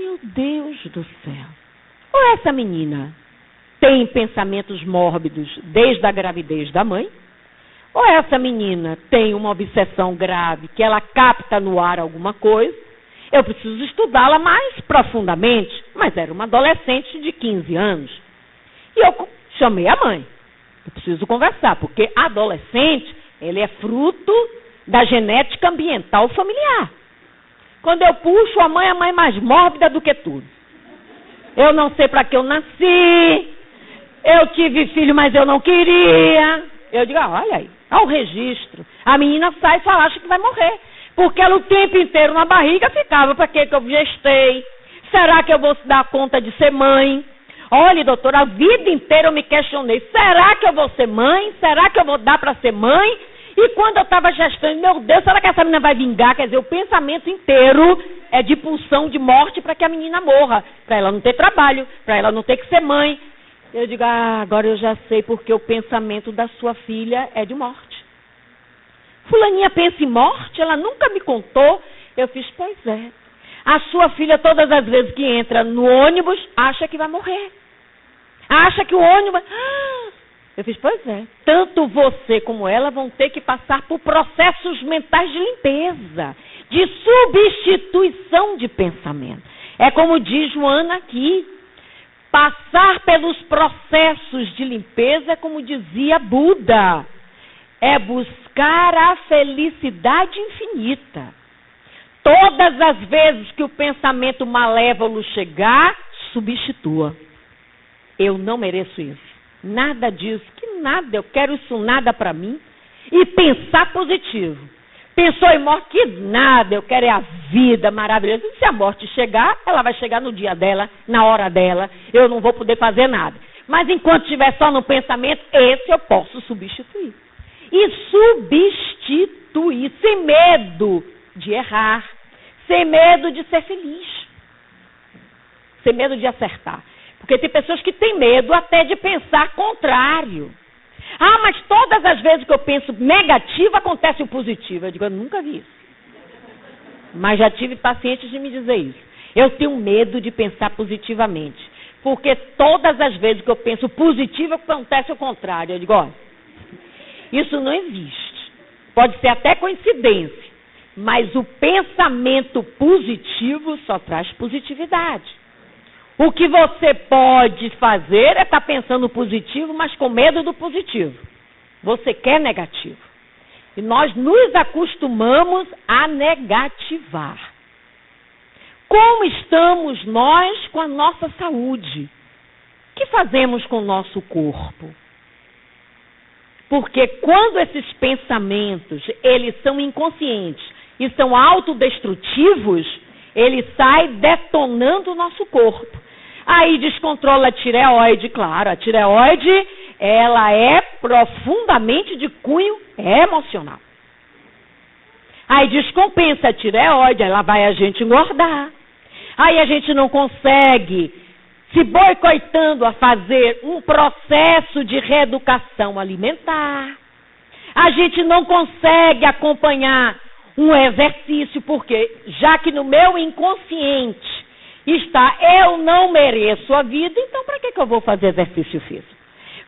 meu Deus do céu. Ou essa menina tem pensamentos mórbidos desde a gravidez da mãe, ou essa menina tem uma obsessão grave que ela capta no ar alguma coisa. Eu preciso estudá-la mais profundamente, mas era uma adolescente de 15 anos. E eu chamei a mãe. Eu preciso conversar, porque adolescente, ele é fruto da genética ambiental familiar. Quando eu puxo a mãe é mais mórbida do que tudo. Eu não sei para que eu nasci, eu tive filho, mas eu não queria. Eu digo, olha aí, olha o registro. A menina sai e só acha que vai morrer. Porque ela o tempo inteiro na barriga ficava, para que eu gestei? Será que eu vou dar conta de ser mãe? Olha, doutora, a vida inteira eu me questionei, será que eu vou ser mãe? Será que eu vou dar para ser mãe? E quando eu estava gestando, meu Deus, será que essa menina vai vingar? Quer dizer, o pensamento inteiro é de pulsão de morte para que a menina morra, para ela não ter trabalho, para ela não ter que ser mãe. Eu digo, agora eu já sei porque o pensamento da sua filha é de morte. Fulaninha pensa em morte, ela nunca me contou. Eu fiz, pois é. A sua filha, todas as vezes que entra no ônibus, acha que vai morrer. Acha que o ônibus... Eu fiz, pois é. Tanto você como ela vão ter que passar por processos mentais de limpeza, de substituição de pensamento. É como diz Joana aqui, passar pelos processos de limpeza, como dizia Buda, é buscar a felicidade infinita. Todas as vezes que o pensamento malévolo chegar, substitua. Eu não mereço isso. Nada disso, que nada, eu quero isso nada para mim. E pensar positivo. Pensou em morte, que nada, eu quero é a vida maravilhosa. E se a morte chegar, ela vai chegar no dia dela, na hora dela, eu não vou poder fazer nada. Mas enquanto estiver só no pensamento, esse eu posso substituir. E substituir, sem medo de errar, sem medo de ser feliz, sem medo de acertar. Porque tem pessoas que têm medo até de pensar contrário. Mas todas as vezes que eu penso negativo, acontece o positivo. Eu digo, eu nunca vi isso. Mas já tive pacientes de me dizer isso. Eu tenho medo de pensar positivamente. Porque todas as vezes que eu penso positivo, acontece o contrário. Eu digo, olha, isso não existe. Pode ser até coincidência. Mas o pensamento positivo só traz positividade. O que você pode fazer é estar pensando positivo, mas com medo do positivo. Você quer negativo. E nós nos acostumamos a negativar. Como estamos nós com a nossa saúde? O que fazemos com o nosso corpo? Porque quando esses pensamentos, eles são inconscientes e são autodestrutivos, ele sai detonando o nosso corpo. Aí descontrola a tireoide, claro, a tireoide, ela é profundamente de cunho emocional. Aí descompensa a tireoide, ela vai a gente engordar. Aí a gente não consegue, se boicotando a fazer um processo de reeducação alimentar. A gente não consegue acompanhar um exercício, porque já que no meu inconsciente está, eu não mereço a vida, então para que eu vou fazer exercício físico?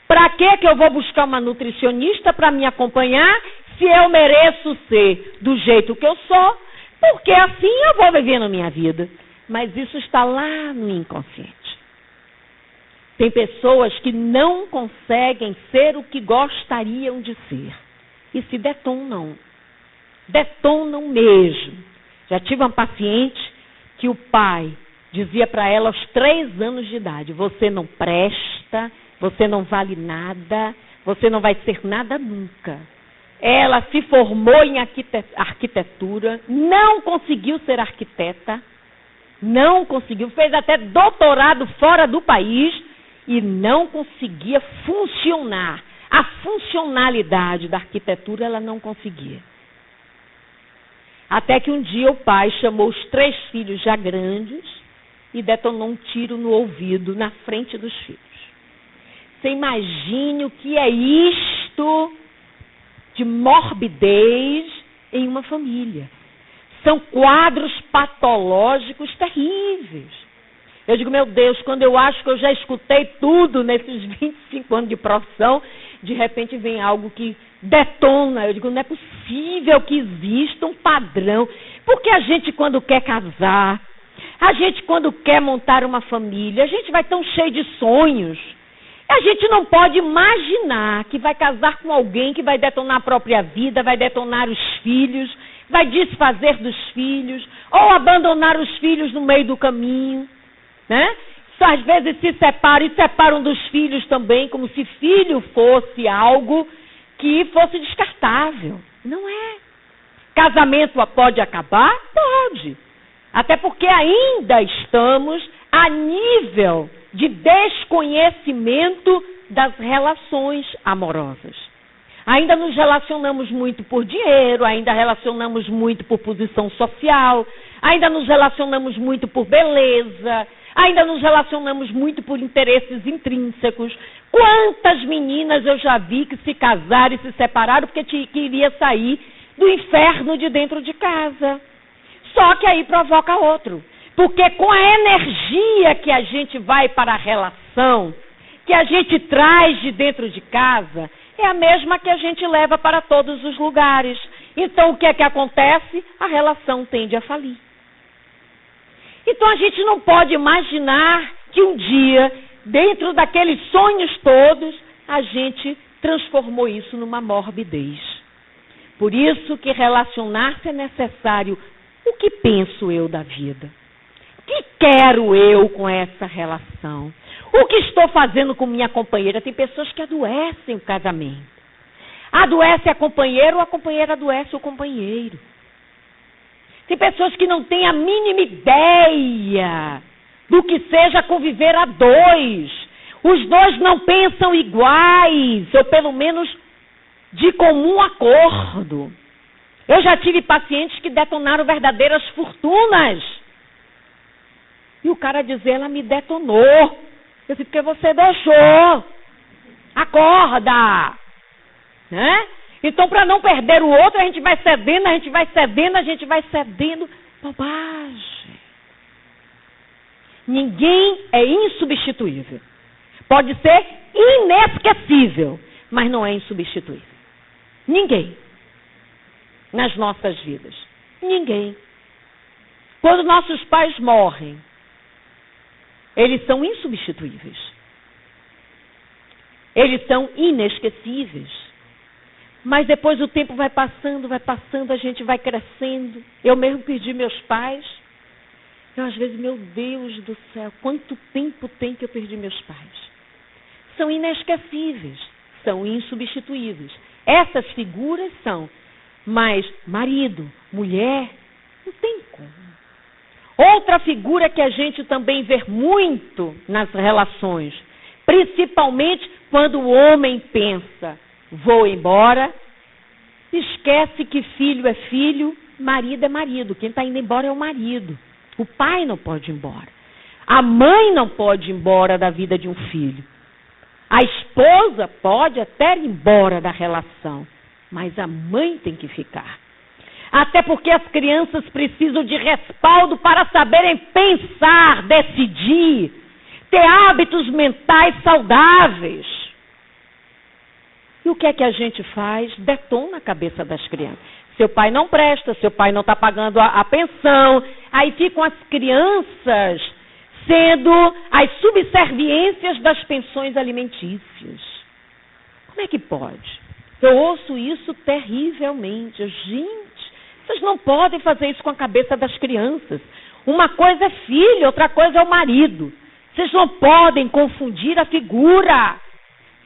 Para que eu vou buscar uma nutricionista para me acompanhar se eu mereço ser do jeito que eu sou? Porque assim eu vou vivendo a minha vida. Mas isso está lá no inconsciente. Tem pessoas que não conseguem ser o que gostariam de ser e se detonam. Detonam mesmo. Já tive uma paciente que o pai dizia para ela aos 3 anos de idade, você não presta, você não vale nada, você não vai ser nada nunca. Ela se formou em arquitetura, não conseguiu ser arquiteta, não conseguiu, fez até doutorado fora do país e não conseguia funcionar. A funcionalidade da arquitetura ela não conseguia. Até que um dia o pai chamou os 3 filhos já grandes e detonou um tiro no ouvido, na frente dos filhos. Você imagine o que é isto de morbidez em uma família. São quadros patológicos terríveis. Eu digo, meu Deus, quando eu acho que eu já escutei tudo nesses 25 anos de profissão, de repente vem algo que detona. Eu digo, não é possível que exista um padrão. Porque a gente, quando quer casar, a gente, quando quer montar uma família, a gente vai tão cheio de sonhos. A gente não pode imaginar que vai casar com alguém que vai detonar a própria vida, vai detonar os filhos, vai desfazer dos filhos, ou abandonar os filhos no meio do caminho, né? Às vezes se separam e separam dos filhos também, como se filho fosse algo que fosse descartável. Não é. Casamento pode acabar? Pode. Até porque ainda estamos a nível de desconhecimento das relações amorosas. Ainda nos relacionamos muito por dinheiro, ainda relacionamos muito por posição social, ainda nos relacionamos muito por beleza, ainda nos relacionamos muito por interesses intrínsecos. Quantas meninas eu já vi que se casaram e se separaram porque queria sair do inferno de dentro de casa. Só que aí provoca outro. Porque com a energia que a gente vai para a relação, que a gente traz de dentro de casa, é a mesma que a gente leva para todos os lugares. Então o que é que acontece? A relação tende a falir. Então a gente não pode imaginar que um dia, dentro daqueles sonhos todos, a gente transformou isso numa morbidez. Por isso que relacionar-se é necessário. O que penso eu da vida? O que quero eu com essa relação? O que estou fazendo com minha companheira? Tem pessoas que adoecem o casamento. Adoece a companheira ou a companheira adoece o companheiro. Tem pessoas que não têm a mínima ideia do que seja conviver a dois. Os dois não pensam iguais, ou pelo menos de comum acordo. Eu já tive pacientes que detonaram verdadeiras fortunas. E o cara dizer, ela me detonou. Eu disse, porque você deixou. Acorda. Né? Então, para não perder o outro, a gente vai cedendo, a gente vai cedendo, a gente vai cedendo. Bobagem. Ninguém é insubstituível. Pode ser inesquecível, mas não é insubstituível. Ninguém. Nas nossas vidas. Ninguém. Quando nossos pais morrem, eles são insubstituíveis. Eles são inesquecíveis. Mas depois o tempo vai passando, a gente vai crescendo. Eu mesmo perdi meus pais. Eu às vezes, meu Deus do céu, quanto tempo tem que eu perdi meus pais? São inesquecíveis, são insubstituíveis. Essas figuras são, mas marido, mulher, não tem como. Outra figura que a gente também vê muito nas relações, principalmente quando o homem pensa, vou embora, esquece que filho é filho, marido é marido. Quem está indo embora é o marido. O pai não pode ir embora. A mãe não pode ir embora da vida de um filho. A esposa pode até ir embora da relação, mas a mãe tem que ficar. Até porque as crianças precisam de respaldo para saberem pensar, decidir, ter hábitos mentais saudáveis. E o que é que a gente faz? Detona a cabeça das crianças. Seu pai não presta, seu pai não está pagando a pensão. Aí ficam as crianças sendo as subserviências das pensões alimentícias. Como é que pode? Eu ouço isso terrivelmente. Gente, vocês não podem fazer isso com a cabeça das crianças. Uma coisa é filho, outra coisa é o marido. Vocês não podem confundir a figura.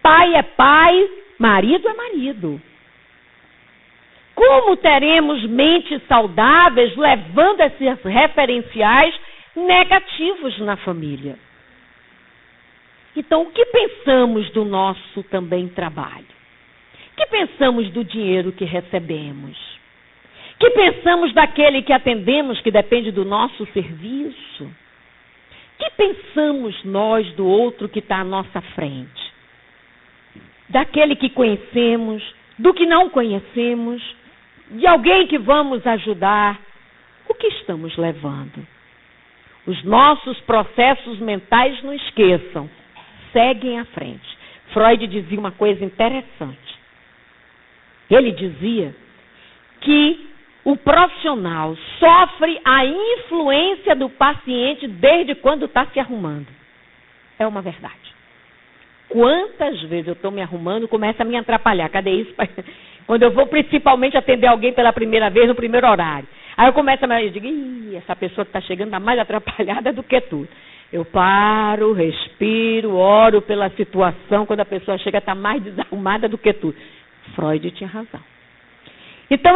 Pai é pai, marido é marido. Como teremos mentes saudáveis levando esses referenciais negativos na família? Então, o que pensamos do nosso também trabalho? O que pensamos do dinheiro que recebemos? O que pensamos daquele que atendemos, que depende do nosso serviço? O que pensamos nós do outro que está à nossa frente? Daquele que conhecemos, do que não conhecemos, de alguém que vamos ajudar. o que estamos levando? Os nossos processos mentais não esqueçam, seguem à frente. Freud dizia uma coisa interessante. Ele dizia que o profissional sofre a influência do paciente desde quando está se arrumando. É uma verdade. Quantas vezes eu estou me arrumando, começa a me atrapalhar. Cadê isso? Quando eu vou principalmente atender alguém pela primeira vez, no primeiro horário. Aí eu começo eu digo, essa pessoa que está chegando está mais atrapalhada do que tudo. Eu paro, respiro, oro pela situação. Quando a pessoa chega, está mais desarrumada do que tudo. Freud tinha razão. Então,